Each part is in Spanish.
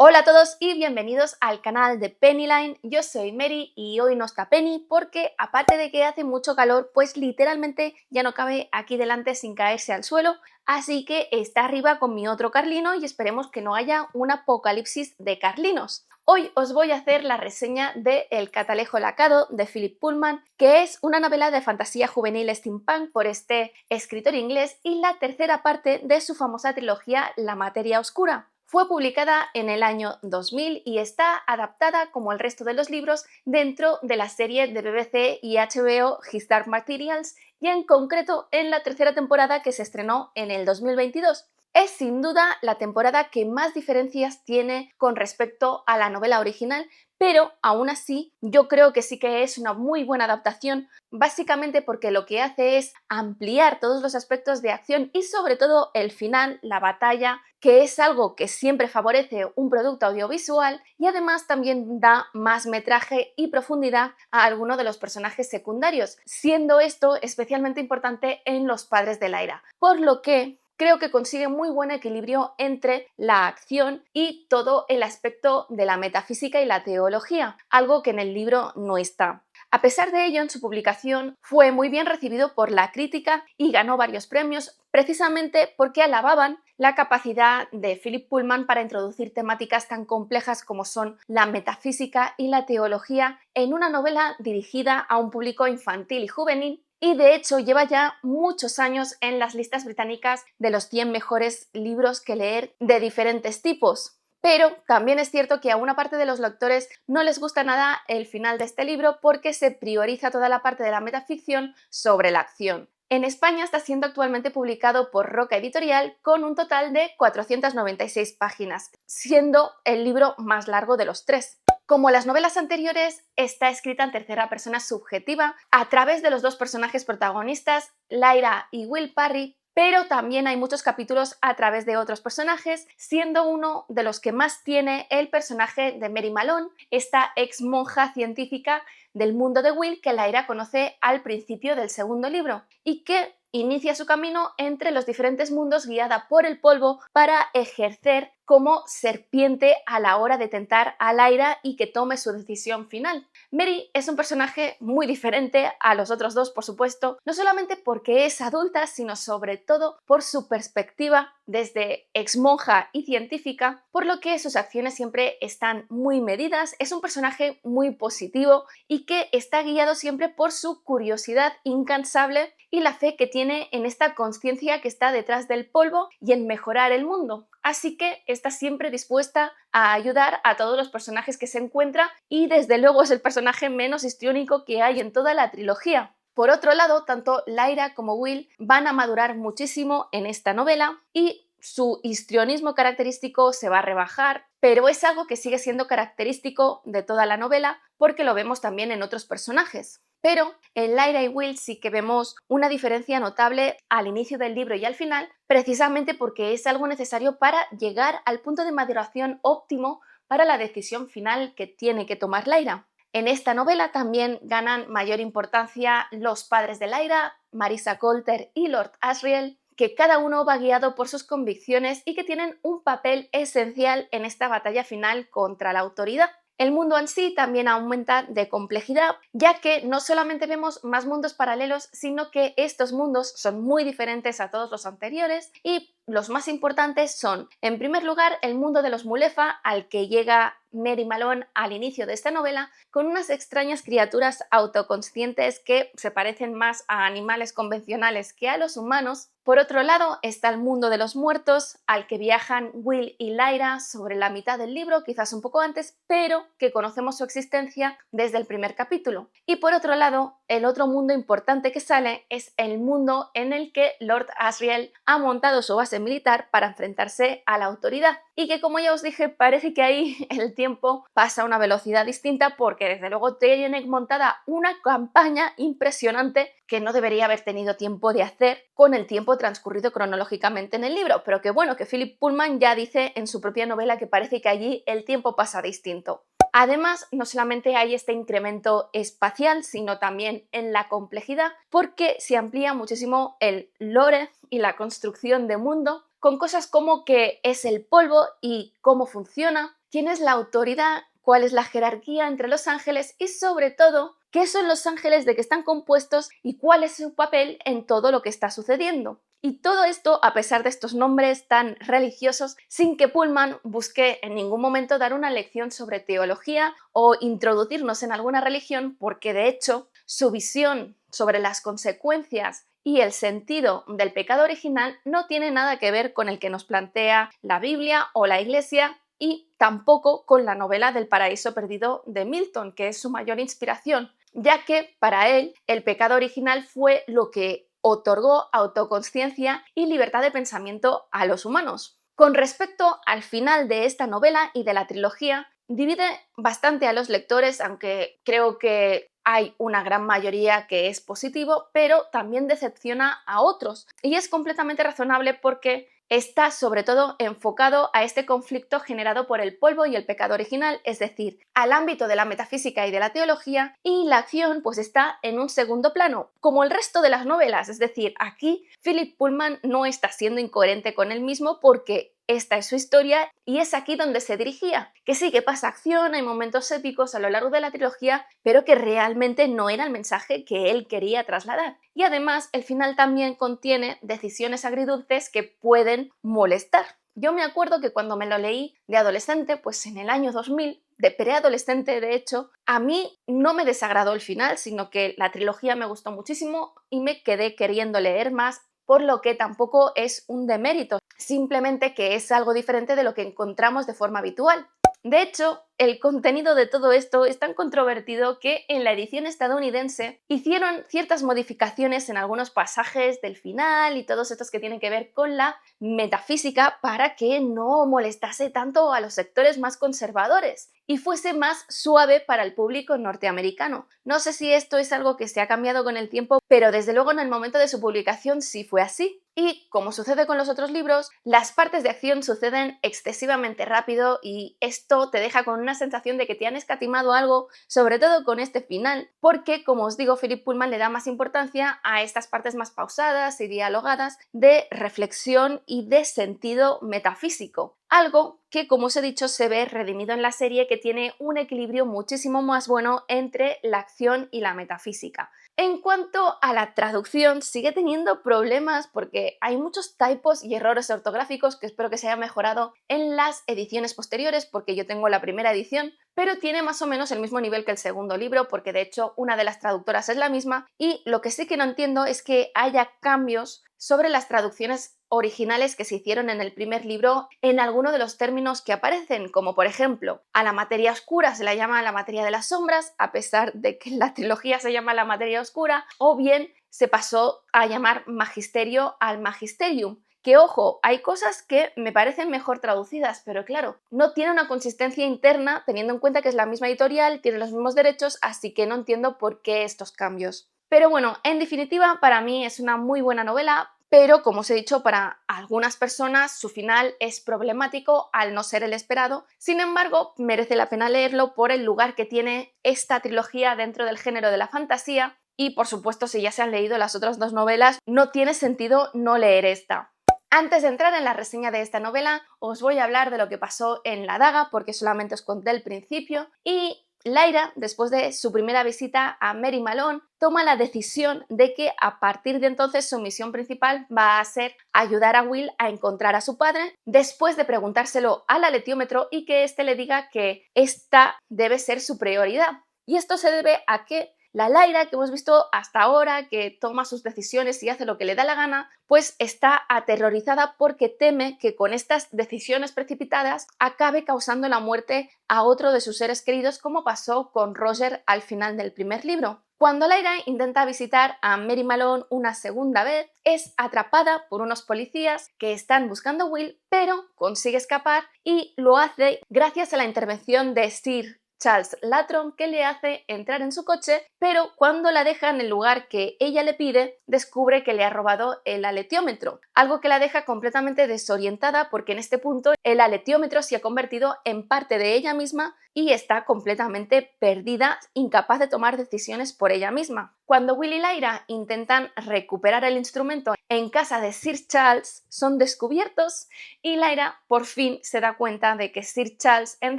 Hola a todos y bienvenidos al canal de Pennyline. Yo soy Mary y hoy no está Penny porque aparte de que hace mucho calor, pues literalmente ya no cabe aquí delante sin caerse al suelo, así que está arriba con mi otro Carlino y esperemos que no haya un apocalipsis de Carlinos. Hoy os voy a hacer la reseña de El catalejo lacado de Philip Pullman, que es una novela de fantasía juvenil steampunk por este escritor inglés y la tercera parte de su famosa trilogía La materia oscura. Fue publicada en el año 2000 y está adaptada, como el resto de los libros, dentro de la serie de BBC y HBO His Dark Materials y en concreto en la tercera temporada que se estrenó en el 2022. Es sin duda la temporada que más diferencias tiene con respecto a la novela original, pero aún así yo creo que sí que es una muy buena adaptación, básicamente porque lo que hace es ampliar todos los aspectos de acción y sobre todo el final, la batalla, que es algo que siempre favorece un producto audiovisual y además también da más metraje y profundidad a alguno de los personajes secundarios, siendo esto especialmente importante en los padres de Lyra, por lo que creo que consigue muy buen equilibrio entre la acción y todo el aspecto de la metafísica y la teología, algo que en el libro no está. A pesar de ello, en su publicación fue muy bien recibido por la crítica y ganó varios premios precisamente porque alababan la capacidad de Philip Pullman para introducir temáticas tan complejas como son la metafísica y la teología en una novela dirigida a un público infantil y juvenil, y de hecho lleva ya muchos años en las listas británicas de los 100 mejores libros que leer de diferentes tipos. Pero también es cierto que a una parte de los lectores no les gusta nada el final de este libro porque se prioriza toda la parte de la metaficción sobre la acción. En España está siendo actualmente publicado por Roca Editorial con un total de 496 páginas, siendo el libro más largo de los tres. Como las novelas anteriores, está escrita en tercera persona subjetiva a través de los dos personajes protagonistas, Lyra y Will Parry, pero también hay muchos capítulos a través de otros personajes, siendo uno de los que más tiene el personaje de Mary Malone, esta ex monja científica del mundo de Will que Lyra conoce al principio del segundo libro y que inicia su camino entre los diferentes mundos guiada por el polvo para ejercer como serpiente a la hora de tentar a Lyra y que tome su decisión final. Mary es un personaje muy diferente a los otros dos, por supuesto, no solamente porque es adulta, sino sobre todo por su perspectiva desde ex monja y científica, por lo que sus acciones siempre están muy medidas. Es un personaje muy positivo y que está guiado siempre por su curiosidad incansable y la fe que tiene en esta conciencia que está detrás del polvo y en mejorar el mundo. Así que está siempre dispuesta a ayudar a todos los personajes que se encuentra y desde luego es el personaje menos histriónico que hay en toda la trilogía. Por otro lado, tanto Lyra como Will van a madurar muchísimo en esta novela y su histrionismo característico se va a rebajar, pero es algo que sigue siendo característico de toda la novela porque lo vemos también en otros personajes. Pero en Lyra y Will sí que vemos una diferencia notable al inicio del libro y al final, precisamente porque es algo necesario para llegar al punto de maduración óptimo para la decisión final que tiene que tomar Lyra. En esta novela también ganan mayor importancia los padres de Lyra, Marisa Coulter y Lord Asriel, que cada uno va guiado por sus convicciones y que tienen un papel esencial en esta batalla final contra la autoridad. El mundo en sí también aumenta de complejidad, ya que no solamente vemos más mundos paralelos, sino que estos mundos son muy diferentes a todos los anteriores y los más importantes son, en primer lugar, el mundo de los Mulefa, al que llega Mary Malone al inicio de esta novela, con unas extrañas criaturas autoconscientes que se parecen más a animales convencionales que a los humanos. Por otro lado está el mundo de los muertos, al que viajan Will y Lyra sobre la mitad del libro, quizás un poco antes, pero que conocemos su existencia desde el primer capítulo. Y por otro lado, el otro mundo importante que sale es el mundo en el que Lord Asriel ha montado su base militar para enfrentarse a la autoridad y que, como ya os dije, parece que ahí el tiempo pasa a una velocidad distinta porque desde luego tiene montada una campaña impresionante que no debería haber tenido tiempo de hacer con el tiempo transcurrido cronológicamente en el libro, pero que bueno, que Philip Pullman ya dice en su propia novela que parece que allí el tiempo pasa distinto. Además, no solamente hay este incremento espacial, sino también en la complejidad, porque se amplía muchísimo el lore y la construcción de mundo, con cosas como qué es el polvo y cómo funciona, quién es la autoridad, cuál es la jerarquía entre los ángeles y sobre todo, qué son los ángeles, de qué están compuestos y cuál es su papel en todo lo que está sucediendo. Y todo esto a pesar de estos nombres tan religiosos, sin que Pullman busque en ningún momento dar una lección sobre teología o introducirnos en alguna religión, porque de hecho su visión sobre las consecuencias y el sentido del pecado original no tiene nada que ver con el que nos plantea la Biblia o la Iglesia, y tampoco con la novela del Paraíso Perdido de Milton, que es su mayor inspiración, ya que para él el pecado original fue lo que otorgó autoconsciencia y libertad de pensamiento a los humanos. Con respecto al final de esta novela y de la trilogía, divide bastante a los lectores, aunque creo que hay una gran mayoría que es positivo, pero también decepciona a otros. Y es completamente razonable porque está sobre todo enfocado a este conflicto generado por el polvo y el pecado original, es decir, al ámbito de la metafísica y de la teología, y la acción pues está en un segundo plano, como el resto de las novelas, es decir, aquí Philip Pullman no está siendo incoherente con él mismo porque esta es su historia y es aquí donde se dirigía, que sí que pasa acción, hay momentos épicos a lo largo de la trilogía, pero que realmente no era el mensaje que él quería trasladar. Y además el final también contiene decisiones agridulces que pueden molestar. Yo me acuerdo que cuando me lo leí de adolescente, pues en el año 2000, de preadolescente de hecho, a mí no me desagradó el final, sino que la trilogía me gustó muchísimo y me quedé queriendo leer más, por lo que tampoco es un demérito, simplemente que es algo diferente de lo que encontramos de forma habitual. De hecho, el contenido de todo esto es tan controvertido que en la edición estadounidense hicieron ciertas modificaciones en algunos pasajes del final y todos estos que tienen que ver con la metafísica para que no molestase tanto a los sectores más conservadores y fuese más suave para el público norteamericano. No sé si esto es algo que se ha cambiado con el tiempo, pero desde luego en el momento de su publicación sí fue así. Y, como sucede con los otros libros, las partes de acción suceden excesivamente rápido y esto te deja con una sensación de que te han escatimado algo, sobre todo con este final, porque, como os digo, Philip Pullman le da más importancia a estas partes más pausadas y dialogadas de reflexión y de sentido metafísico. Algo que, como os he dicho, se ve redimido en la serie, que tiene un equilibrio muchísimo más bueno entre la acción y la metafísica. En cuanto a la traducción, sigue teniendo problemas porque hay muchos typos y errores ortográficos que espero que se haya mejorado en las ediciones posteriores, porque yo tengo la primera edición, pero tiene más o menos el mismo nivel que el segundo libro, porque de hecho una de las traductoras es la misma, y lo que sí que no entiendo es que haya cambios sobre las traducciones originales que se hicieron en el primer libro en alguno de los términos que aparecen, como por ejemplo, a la materia oscura se la llama la materia de las sombras, a pesar de que en la trilogía se llama la materia oscura, o bien se pasó a llamar magisterio al magisterium. Que ojo, hay cosas que me parecen mejor traducidas, pero claro, no tiene una consistencia interna teniendo en cuenta que es la misma editorial, tiene los mismos derechos, así que no entiendo por qué estos cambios. Pero bueno, en definitiva, para mí es una muy buena novela, pero como os he dicho, para algunas personas su final es problemático al no ser el esperado. Sin embargo, merece la pena leerlo por el lugar que tiene esta trilogía dentro del género de la fantasía y, por supuesto, si ya se han leído las otras dos novelas, no tiene sentido no leer esta. Antes de entrar en la reseña de esta novela, os voy a hablar de lo que pasó en La Daga, porque solamente os conté el principio, y Lyra, después de su primera visita a Mary Malone, toma la decisión de que a partir de entonces su misión principal va a ser ayudar a Will a encontrar a su padre, después de preguntárselo al aletiómetro y que éste le diga que esta debe ser su prioridad. Y esto se debe a que la Lyra que hemos visto hasta ahora, que toma sus decisiones y hace lo que le da la gana, pues está aterrorizada porque teme que con estas decisiones precipitadas acabe causando la muerte a otro de sus seres queridos, como pasó con Roger al final del primer libro. Cuando Lyra intenta visitar a Mary Malone una segunda vez, es atrapada por unos policías que están buscando a Will, pero consigue escapar y lo hace gracias a la intervención de Sir Charles Latrom, que le hace entrar en su coche, pero cuando la deja en el lugar que ella le pide, descubre que le ha robado el aletiómetro, algo que la deja completamente desorientada porque en este punto el aletiómetro se ha convertido en parte de ella misma y está completamente perdida, incapaz de tomar decisiones por ella misma. Cuando Will y Lyra intentan recuperar el instrumento en casa de Sir Charles, son descubiertos y Lyra por fin se da cuenta de que Sir Charles en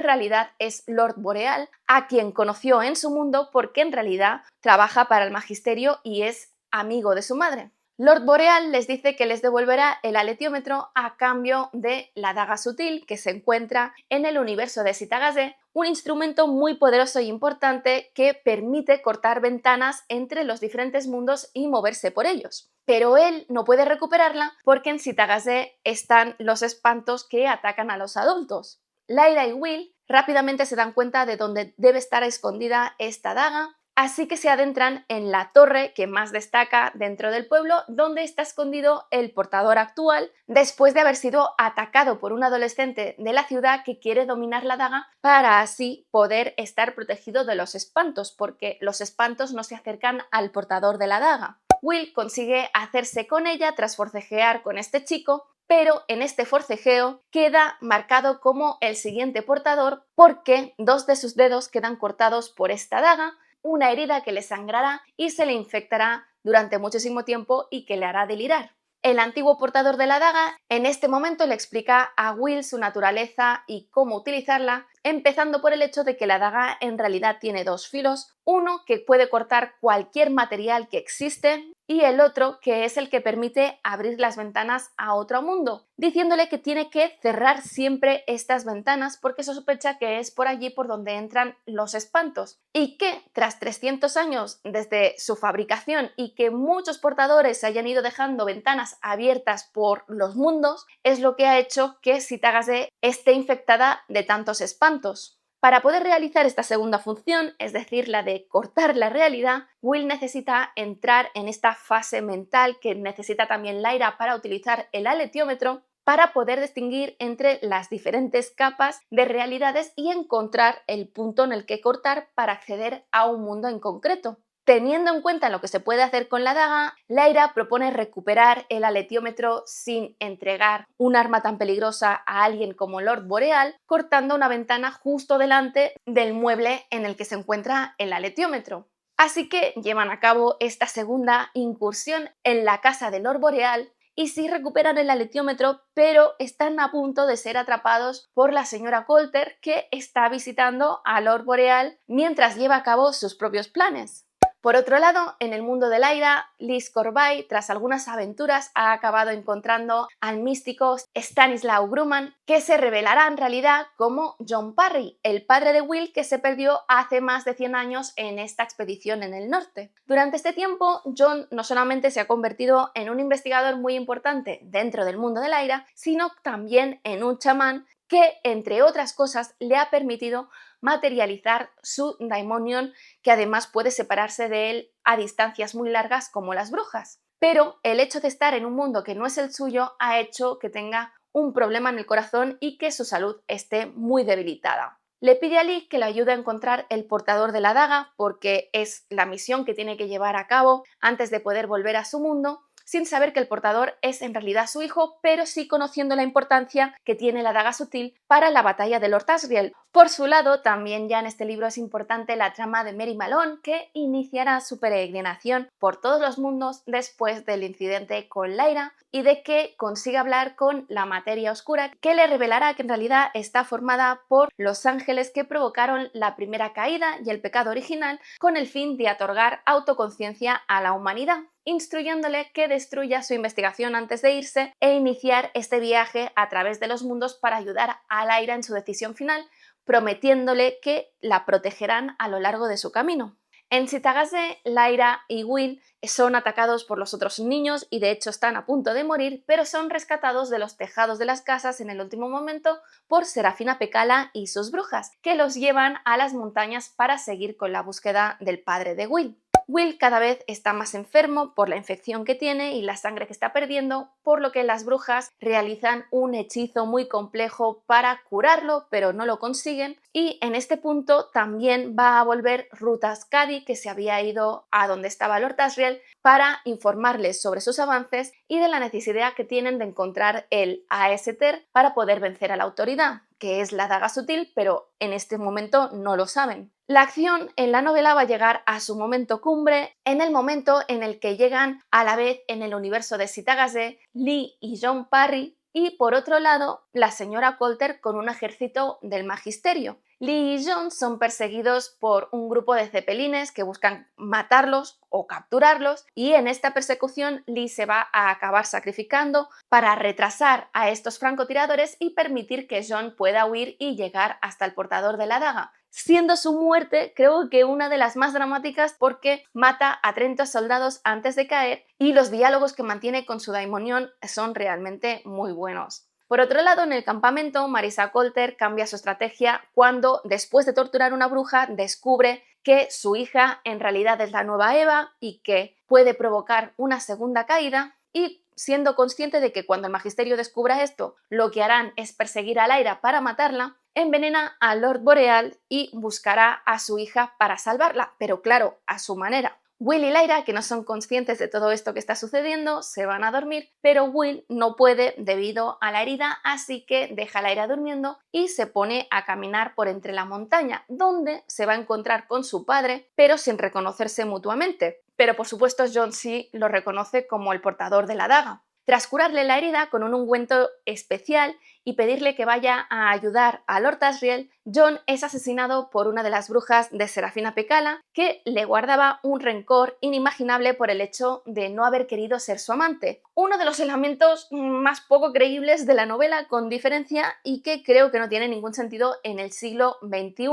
realidad es Lord Boreal, a quien conoció en su mundo porque en realidad trabaja para el magisterio y es amigo de su madre. Lord Boreal les dice que les devolverá el aletiómetro a cambio de la daga sutil que se encuentra en el universo de Sitagase, un instrumento muy poderoso e importante que permite cortar ventanas entre los diferentes mundos y moverse por ellos. Pero él no puede recuperarla porque en Sitagase están los espantos que atacan a los adultos. Lyra y Will rápidamente se dan cuenta de dónde debe estar escondida esta daga, así que se adentran en la torre que más destaca dentro del pueblo, donde está escondido el portador actual, después de haber sido atacado por un adolescente de la ciudad que quiere dominar la daga para así poder estar protegido de los espantos, porque los espantos no se acercan al portador de la daga. Will consigue hacerse con ella tras forcejear con este chico, pero en este forcejeo queda marcado como el siguiente portador porque 2 de sus dedos quedan cortados por esta daga, una herida que le sangrará y se le infectará durante muchísimo tiempo y que le hará delirar. El antiguo portador de la daga en este momento le explica a Will su naturaleza y cómo utilizarla, empezando por el hecho de que la daga en realidad tiene 2 filos, uno que puede cortar cualquier material que existe y el otro que es el que permite abrir las ventanas a otro mundo, diciéndole que tiene que cerrar siempre estas ventanas porque se sospecha que es por allí por donde entran los espantos y que tras 300 años desde su fabricación y que muchos portadores se hayan ido dejando ventanas abiertas por los mundos, es lo que ha hecho que Sitagase esté infectada de tantos espantos. Para poder realizar esta segunda función, es decir, la de cortar la realidad, Will necesita entrar en esta fase mental que necesita también Lyra para utilizar el aletiómetro para poder distinguir entre las diferentes capas de realidades y encontrar el punto en el que cortar para acceder a un mundo en concreto. Teniendo en cuenta lo que se puede hacer con la daga, Lyra propone recuperar el aletiómetro sin entregar un arma tan peligrosa a alguien como Lord Boreal, cortando una ventana justo delante del mueble en el que se encuentra el aletiómetro. Así que llevan a cabo esta segunda incursión en la casa de Lord Boreal y sí recuperan el aletiómetro, pero están a punto de ser atrapados por la señora Coulter, que está visitando a Lord Boreal mientras lleva a cabo sus propios planes. Por otro lado, en el mundo de Lyra, Liz Corbay, tras algunas aventuras, ha acabado encontrando al místico Stanislaw Grumman, que se revelará en realidad como John Parry, el padre de Will que se perdió hace más de 100 años en esta expedición en el norte. Durante este tiempo, John no solamente se ha convertido en un investigador muy importante dentro del mundo de Lyra, sino también en un chamán que, entre otras cosas, le ha permitido materializar su daimonion, que además puede separarse de él a distancias muy largas como las brujas. Pero el hecho de estar en un mundo que no es el suyo ha hecho que tenga un problema en el corazón y que su salud esté muy debilitada. Le pide a Lee que le ayude a encontrar el portador de la daga porque es la misión que tiene que llevar a cabo antes de poder volver a su mundo, sin saber que el portador es en realidad su hijo, pero sí conociendo la importancia que tiene la daga sutil para la batalla de Lord Asriel. Por su lado, también ya en este libro es importante la trama de Mary Malone, que iniciará su peregrinación por todos los mundos después del incidente con Lyra y de que consiga hablar con la materia oscura, que le revelará que en realidad está formada por los ángeles que provocaron la primera caída y el pecado original, con el fin de otorgar autoconciencia a la humanidad, instruyéndole que destruya su investigación antes de irse e iniciar este viaje a través de los mundos para ayudar a Lyra en su decisión final, prometiéndole que la protegerán a lo largo de su camino. En Sitagase, Lyra y Will son atacados por los otros niños y de hecho están a punto de morir, pero son rescatados de los tejados de las casas en el último momento por Serafina Pekkala y sus brujas, que los llevan a las montañas para seguir con la búsqueda del padre de Will. Will cada vez está más enfermo por la infección que tiene y la sangre que está perdiendo, por lo que las brujas realizan un hechizo muy complejo para curarlo, pero no lo consiguen. Y en este punto también va a volver Ruth Ascadi, que se había ido a donde estaba Lord Asriel, para informarles sobre sus avances y de la necesidad que tienen de encontrar el Aeseter para poder vencer a la autoridad, que es la daga sutil, pero en este momento no lo saben. La acción en la novela va a llegar a su momento cumbre en el momento en el que llegan a la vez en el universo de Sita Gazé, Lee y John Parry, y por otro lado la señora Coulter con un ejército del magisterio. Lee y John son perseguidos por un grupo de cepelines que buscan matarlos o capturarlos, y en esta persecución Lee se va a acabar sacrificando para retrasar a estos francotiradores y permitir que John pueda huir y llegar hasta el portador de la daga, siendo su muerte creo que una de las más dramáticas porque mata a 30 soldados antes de caer, y los diálogos que mantiene con su daimonión son realmente muy buenos. Por otro lado, en el campamento, Marisa Coulter cambia su estrategia cuando, después de torturar a una bruja, descubre que su hija en realidad es la nueva Eva y que puede provocar una segunda caída, y siendo consciente de que cuando el magisterio descubra esto, lo que harán es perseguir a Lyra para matarla, envenena a Lord Boreal y buscará a su hija para salvarla, pero claro, a su manera. Will y Lyra, que no son conscientes de todo esto que está sucediendo, se van a dormir, pero Will no puede debido a la herida, así que deja a Lyra durmiendo y se pone a caminar por entre la montaña, donde se va a encontrar con su padre, pero sin reconocerse mutuamente. Pero por supuesto John sí lo reconoce como el portador de la daga. Tras curarle la herida con un ungüento especial y pedirle que vaya a ayudar a Lord Asriel, John es asesinado por una de las brujas de Serafina Pekkala, que le guardaba un rencor inimaginable por el hecho de no haber querido ser su amante. Uno de los elementos más poco creíbles de la novela, con diferencia, y que creo que no tiene ningún sentido en el siglo XXI,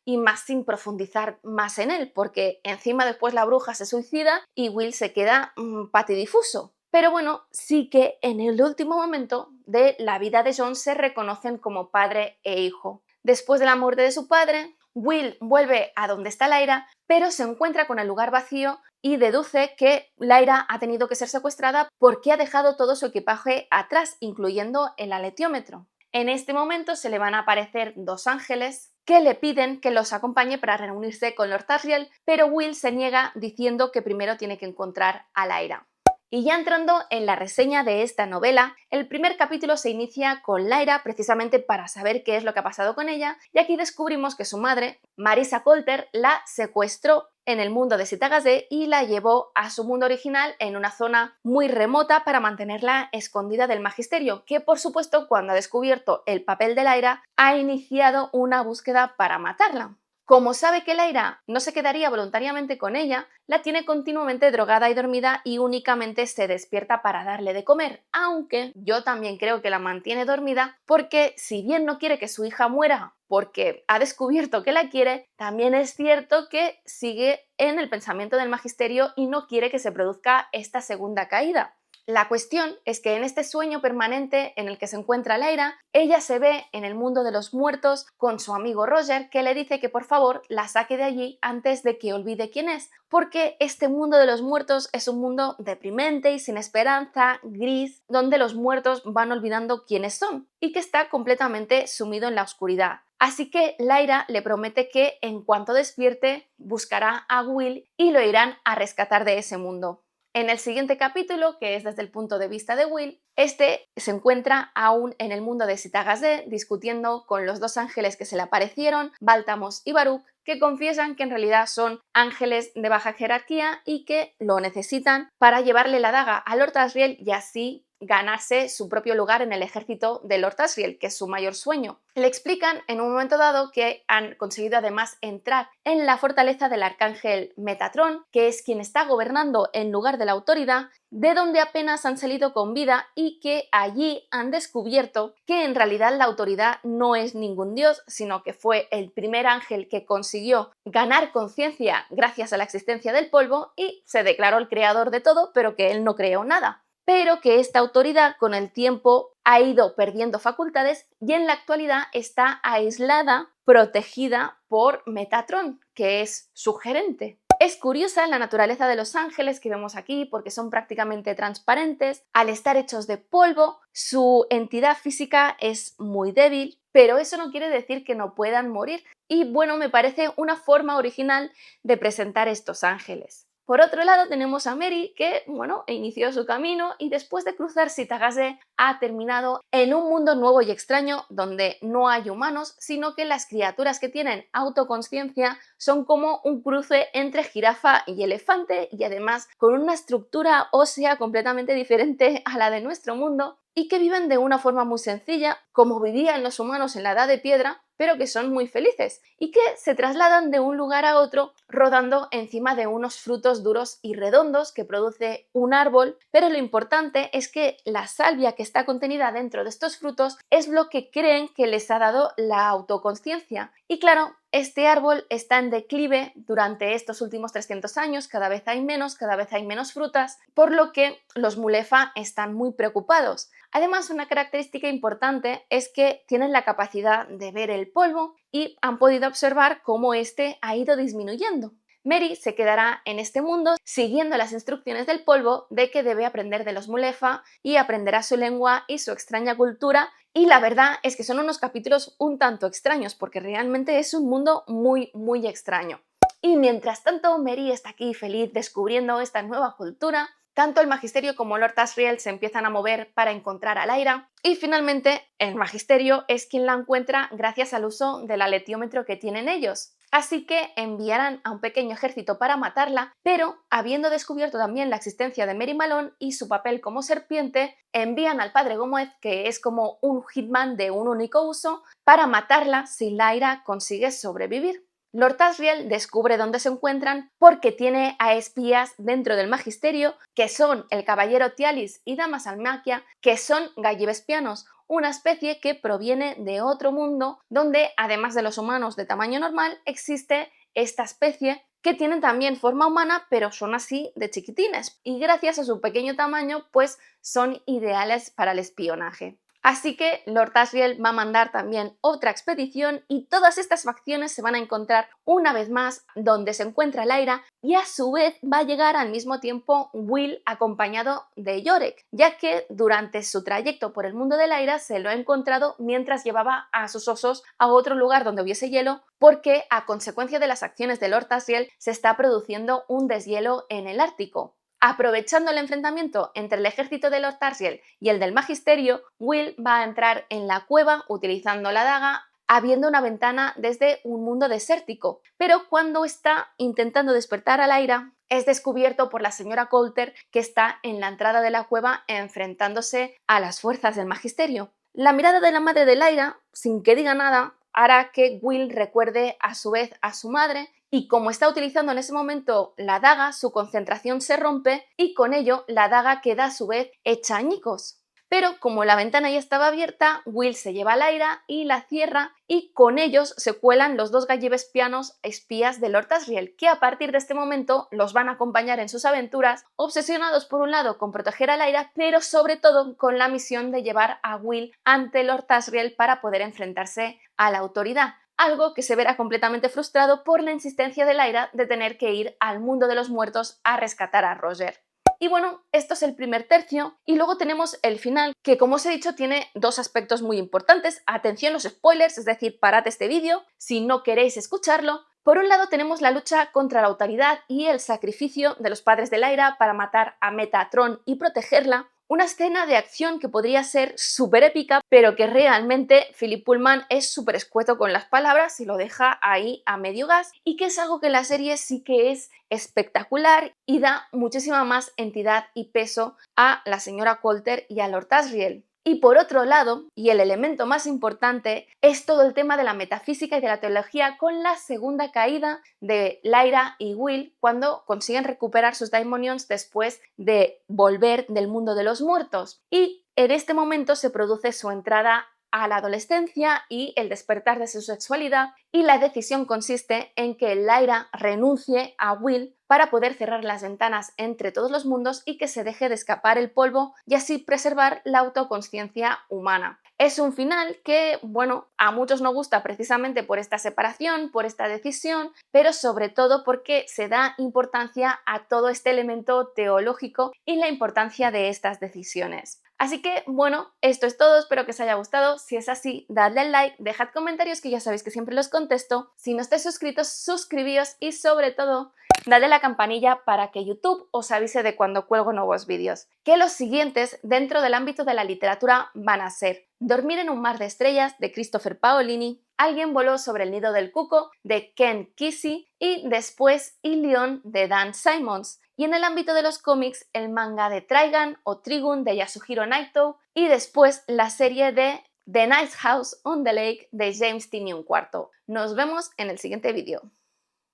y más sin profundizar más en él, porque encima después la bruja se suicida y Will se queda patidifuso. Pero bueno, sí que en el último momento de la vida de John se reconocen como padre e hijo. Después de la muerte de su padre, Will vuelve a donde está Lyra, pero se encuentra con el lugar vacío y deduce que Lyra ha tenido que ser secuestrada porque ha dejado todo su equipaje atrás, incluyendo el aletiómetro. En este momento se le van a aparecer dos ángeles que le piden que los acompañe para reunirse con Lord Asriel, pero Will se niega diciendo que primero tiene que encontrar a Lyra. Y ya entrando en la reseña de esta novela, el primer capítulo se inicia con Lyra precisamente para saber qué es lo que ha pasado con ella, y aquí descubrimos que su madre, Marisa Coulter, la secuestró en el mundo de Sita Gazé y la llevó a su mundo original en una zona muy remota para mantenerla escondida del magisterio, que por supuesto cuando ha descubierto el papel de Lyra ha iniciado una búsqueda para matarla. Como sabe que Lyra no se quedaría voluntariamente con ella, la tiene continuamente drogada y dormida y únicamente se despierta para darle de comer, aunque yo también creo que la mantiene dormida porque si bien no quiere que su hija muera porque ha descubierto que la quiere, también es cierto que sigue en el pensamiento del magisterio y no quiere que se produzca esta segunda caída. La cuestión es que en este sueño permanente en el que se encuentra Lyra, ella se ve en el mundo de los muertos con su amigo Roger, que le dice que por favor la saque de allí antes de que olvide quién es, porque este mundo de los muertos es un mundo deprimente y sin esperanza, gris, donde los muertos van olvidando quiénes son y que está completamente sumido en la oscuridad. Así que Lyra le promete que en cuanto despierte buscará a Will y lo irán a rescatar de ese mundo. En el siguiente capítulo, que es desde el punto de vista de Will, este se encuentra aún en el mundo de Sita Gazé discutiendo con los dos ángeles que se le aparecieron, Balthamos y Baruch, que confiesan que en realidad son ángeles de baja jerarquía y que lo necesitan para llevarle la daga a Lord Asriel y así ganarse su propio lugar en el ejército de Lord Asriel, que es su mayor sueño. Le explican en un momento dado que han conseguido además entrar en la fortaleza del arcángel Metatron, que es quien está gobernando en lugar de la autoridad, de donde apenas han salido con vida y que allí han descubierto que en realidad la autoridad no es ningún dios, sino que fue el primer ángel que consiguió ganar conciencia gracias a la existencia del polvo y se declaró el creador de todo, pero que él no creó nada. Pero que esta autoridad con el tiempo ha ido perdiendo facultades y en la actualidad está aislada, protegida por Metatron, que es su gerente. Es curiosa la naturaleza de los ángeles que vemos aquí porque son prácticamente transparentes. Al estar hechos de polvo, su entidad física es muy débil, pero eso no quiere decir que no puedan morir. Y bueno, me parece una forma original de presentar estos ángeles. Por otro lado tenemos a Mary que, bueno, inició su camino y después de cruzar Sitagase ha terminado en un mundo nuevo y extraño donde no hay humanos, sino que las criaturas que tienen autoconsciencia son como un cruce entre jirafa y elefante y además con una estructura ósea completamente diferente a la de nuestro mundo y que viven de una forma muy sencilla, como vivían los humanos en la Edad de Piedra, pero que son muy felices y que se trasladan de un lugar a otro rodando encima de unos frutos duros y redondos que produce un árbol, pero lo importante es que la salvia que está contenida dentro de estos frutos es lo que creen que les ha dado la autoconsciencia. Y claro, este árbol está en declive durante estos últimos 300 años, cada vez hay menos frutas, por lo que los Mulefa están muy preocupados. Además, una característica importante es que tienen la capacidad de ver el polvo y han podido observar cómo este ha ido disminuyendo. Mary se quedará en este mundo siguiendo las instrucciones del polvo de que debe aprender de los Mulefa y aprenderá su lengua y su extraña cultura. Y la verdad es que son unos capítulos un tanto extraños porque realmente es un mundo muy extraño. Y mientras tanto, Mary está aquí feliz descubriendo esta nueva cultura. Tanto el Magisterio como Lord Asriel se empiezan a mover para encontrar a Lyra y finalmente el Magisterio es quien la encuentra gracias al uso del aletiómetro que tienen ellos. Así que enviarán a un pequeño ejército para matarla, pero habiendo descubierto también la existencia de Mary Malone y su papel como serpiente, envían al padre Gómez, que es como un hitman de un único uso, para matarla si Lyra consigue sobrevivir. Lord Asriel descubre dónde se encuentran porque tiene a espías dentro del Magisterio, que son el caballero Tialis y Dama Salmaquia, que son gallivespianos, una especie que proviene de otro mundo donde, además de los humanos de tamaño normal, existe esta especie que tienen también forma humana, pero son así de chiquitines, y gracias a su pequeño tamaño, pues son ideales para el espionaje. Así que Lord Asriel va a mandar también otra expedición y todas estas facciones se van a encontrar una vez más donde se encuentra Lyra y a su vez va a llegar al mismo tiempo Will acompañado de Iorek, ya que durante su trayecto por el mundo de Lyra se lo ha encontrado mientras llevaba a sus osos a otro lugar donde hubiese hielo porque a consecuencia de las acciones de Lord Asriel se está produciendo un deshielo en el Ártico. Aprovechando el enfrentamiento entre el ejército de Lord Asriel y el del Magisterio, Will va a entrar en la cueva utilizando la daga, habiendo una ventana desde un mundo desértico. Pero cuando está intentando despertar a Lyra, es descubierto por la señora Coulter, que está en la entrada de la cueva enfrentándose a las fuerzas del Magisterio. La mirada de la madre de Lyra, sin que diga nada, hará que Will recuerde a su vez a su madre y como está utilizando en ese momento la daga, su concentración se rompe y con ello la daga queda a su vez hecha añicos. Pero como la ventana ya estaba abierta, Will se lleva a Lyra y la cierra y con ellos se cuelan los dos gallivespianos espías de Lord Asriel, que a partir de este momento los van a acompañar en sus aventuras, obsesionados por un lado con proteger a Lyra, pero sobre todo con la misión de llevar a Will ante Lord Asriel para poder enfrentarse a la autoridad. Algo que se verá completamente frustrado por la insistencia de Lyra de tener que ir al mundo de los muertos a rescatar a Roger. Y bueno, esto es el primer tercio y luego tenemos el final, que como os he dicho tiene dos aspectos muy importantes. Atención los spoilers, es decir, parad este vídeo si no queréis escucharlo. Por un lado tenemos la lucha contra la autoridad y el sacrificio de los padres de Lyra para matar a Metatron y protegerla. Una escena de acción que podría ser súper épica, pero que realmente Philip Pullman es súper escueto con las palabras y lo deja ahí a medio gas, y que es algo que en la serie sí que es espectacular y da muchísima más entidad y peso a la señora Coulter y a Lord Asriel. Y por otro lado, y el elemento más importante, es todo el tema de la metafísica y de la teología con la segunda caída de Lyra y Will cuando consiguen recuperar sus Daimonions después de volver del mundo de los muertos. Y en este momento se produce su entrada a la adolescencia y el despertar de su sexualidad, y la decisión consiste en que Lyra renuncie a Will para poder cerrar las ventanas entre todos los mundos y que se deje de escapar el polvo y así preservar la autoconsciencia humana. Es un final que, bueno, a muchos no gusta precisamente por esta separación, por esta decisión, pero sobre todo porque se da importancia a todo este elemento teológico y la importancia de estas decisiones. Así que bueno, esto es todo, espero que os haya gustado. Si es así, dadle al like, dejad comentarios que ya sabéis que siempre los contesto. Si no estáis suscritos, suscribíos y sobre todo, dadle a la campanilla para que YouTube os avise de cuando cuelgo nuevos vídeos. Que los siguientes dentro del ámbito de la literatura van a ser Dormir en un mar de estrellas de Christopher Paolini, Alguien voló sobre el nido del cuco de Ken Kesey y después Ilion de Dan Simmons. Y en el ámbito de los cómics, el manga de Trigun o Trigun de Yasuhiro Naito y después la serie de The Nice House on the Lake de James Tynion IV. Nos vemos en el siguiente vídeo.